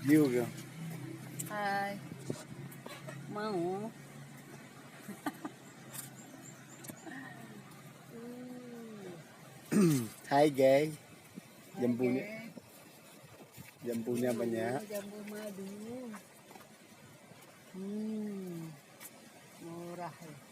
Juga. Hai. Mau? Hai guys. Jambunya. Hai, Jambunya banyak. jambu madu. Murah ya.